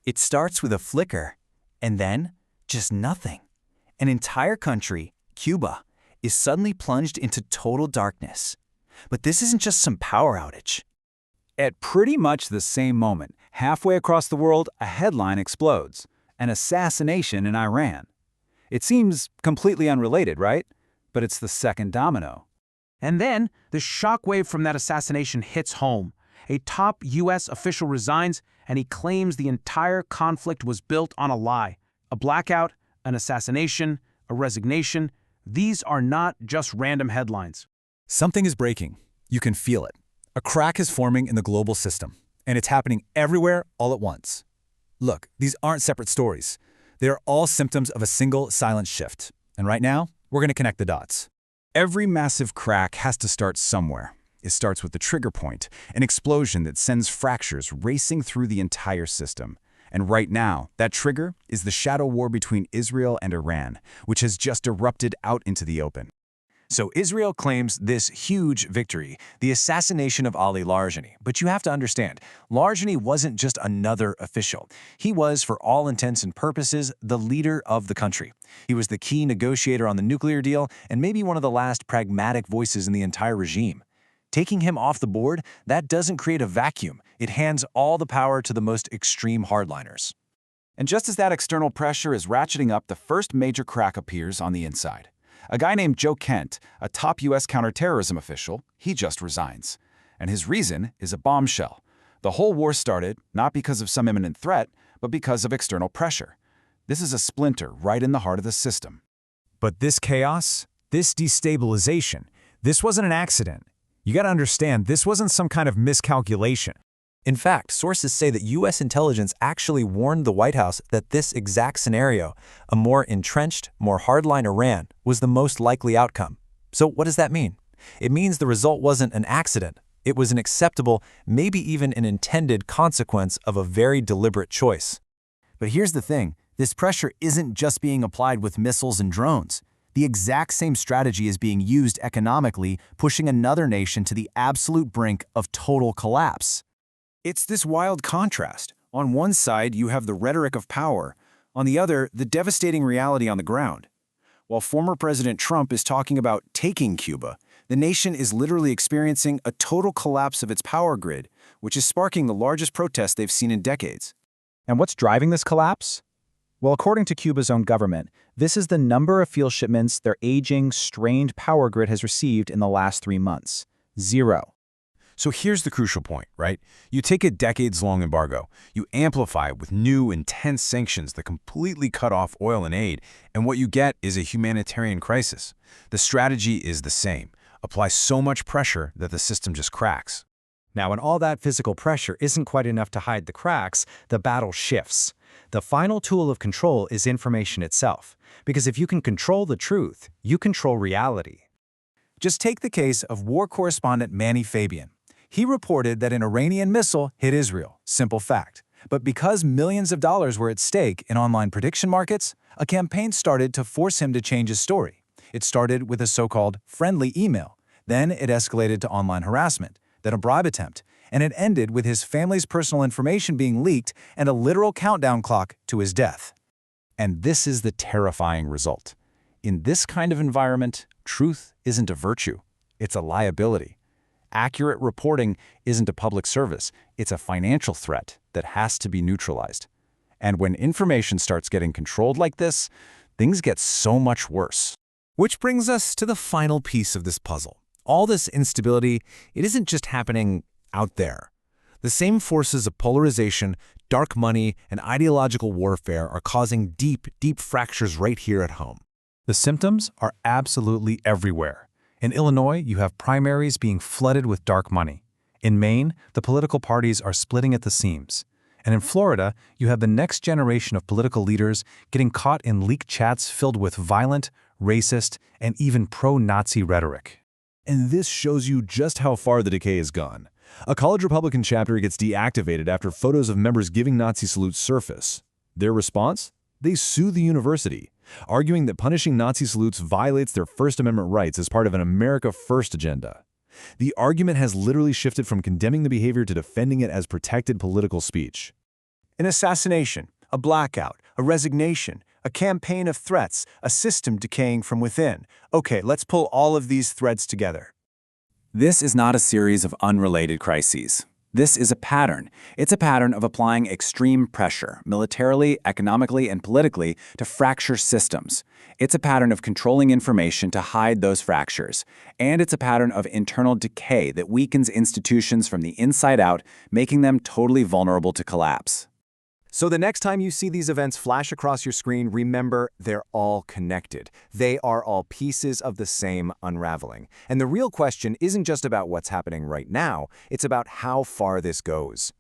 It starts with a flicker, and then just nothing. An entire country, Cuba, is suddenly plunged into total darkness. But this isn't just some power outage. At pretty much the same moment, halfway across the world, a headline explodes. An assassination in Iran. It seems completely unrelated, right? But it's the second domino. And then, the shockwave from that assassination hits home. A top U.S. official resigns, and he claims the entire conflict was built on a lie. A blackout, an assassination, a resignation. These are not just random headlines. Something is breaking. You can feel it. A crack is forming in the global system, and it's happening everywhere all at once. Look, these aren't separate stories. They are all symptoms of a single silent shift. And right now, we're going to connect the dots. Every massive crack has to start somewhere. It starts with the trigger point, an explosion that sends fractures racing through the entire system. And right now, that trigger is the shadow war between Israel and Iran, which has just erupted out into the open. So Israel claims this huge victory, the assassination of Ali Larijani. But you have to understand, Larijani wasn't just another official. He was, for all intents and purposes, the leader of the country. He was the key negotiator on the nuclear deal and maybe one of the last pragmatic voices in the entire regime. Taking him off the board, that doesn't create a vacuum. It hands all the power to the most extreme hardliners. And just as that external pressure is ratcheting up, the first major crack appears on the inside. A guy named Joe Kent, a top U.S. counterterrorism official, he just resigns. And his reason is a bombshell. The whole war started not because of some imminent threat, but because of external pressure. This is a splinter right in the heart of the system. But this chaos, this destabilization, this wasn't an accident. You got to understand, this wasn't some kind of miscalculation. In fact, sources say that U.S. intelligence actually warned the White House that this exact scenario, a more entrenched, more hardline Iran, was the most likely outcome. So what does that mean? It means the result wasn't an accident. It was an acceptable, maybe even an intended consequence of a very deliberate choice. But here's the thing, this pressure isn't just being applied with missiles and drones. The exact same strategy is being used economically, pushing another nation to the absolute brink of total collapse. It's this wild contrast. On one side, you have the rhetoric of power. On the other, the devastating reality on the ground. While former President Trump is talking about taking Cuba, the nation is literally experiencing a total collapse of its power grid, which is sparking the largest protest they've seen in decades. And what's driving this collapse? Well, according to Cuba's own government, this is the number of fuel shipments their aging, strained power grid has received in the last 3 months. 0. So here's the crucial point, right? You take a decades-long embargo, you amplify it with new, intense sanctions that completely cut off oil and aid, and what you get is a humanitarian crisis. The strategy is the same. Apply so much pressure that the system just cracks. Now, when all that physical pressure isn't quite enough to hide the cracks, the battle shifts. The final tool of control is information itself, because if you can control the truth, you control reality. Just take the case of war correspondent Manny Fabian. He reported that an Iranian missile hit Israel. Simple fact. But because millions of dollars were at stake in online prediction markets, a campaign started to force him to change his story. It started with a so-called friendly email. Then it escalated to online harassment, then a bribe attempt, and it ended with his family's personal information being leaked and a literal countdown clock to his death. And this is the terrifying result. In this kind of environment, truth isn't a virtue. It's a liability. Accurate reporting isn't a public service. It's a financial threat that has to be neutralized. And when information starts getting controlled like this, things get so much worse. Which brings us to the final piece of this puzzle. All this instability, it isn't just happening out there. The same forces of polarization, dark money, and ideological warfare are causing deep, deep fractures right here at home. The symptoms are absolutely everywhere. In Illinois, you have primaries being flooded with dark money. In Maine, the political parties are splitting at the seams. And in Florida, you have the next generation of political leaders getting caught in leaked chats filled with violent, racist, and even pro-Nazi rhetoric. And this shows you just how far the decay has gone. A college Republican chapter gets deactivated after photos of members giving Nazi salutes surface. Their response? They sue the university, arguing that punishing Nazi salutes violates their First Amendment rights as part of an America First agenda. The argument has literally shifted from condemning the behavior to defending it as protected political speech. An assassination, a blackout, a resignation, a campaign of threats, a system decaying from within. Okay, let's pull all of these threads together. This is not a series of unrelated crises. This is a pattern. It's a pattern of applying extreme pressure, militarily, economically, and politically, to fracture systems. It's a pattern of controlling information to hide those fractures. And it's a pattern of internal decay that weakens institutions from the inside out, making them totally vulnerable to collapse. So the next time you see these events flash across your screen, remember they're all connected. They are all pieces of the same unraveling. And the real question isn't just about what's happening right now, it's about how far this goes.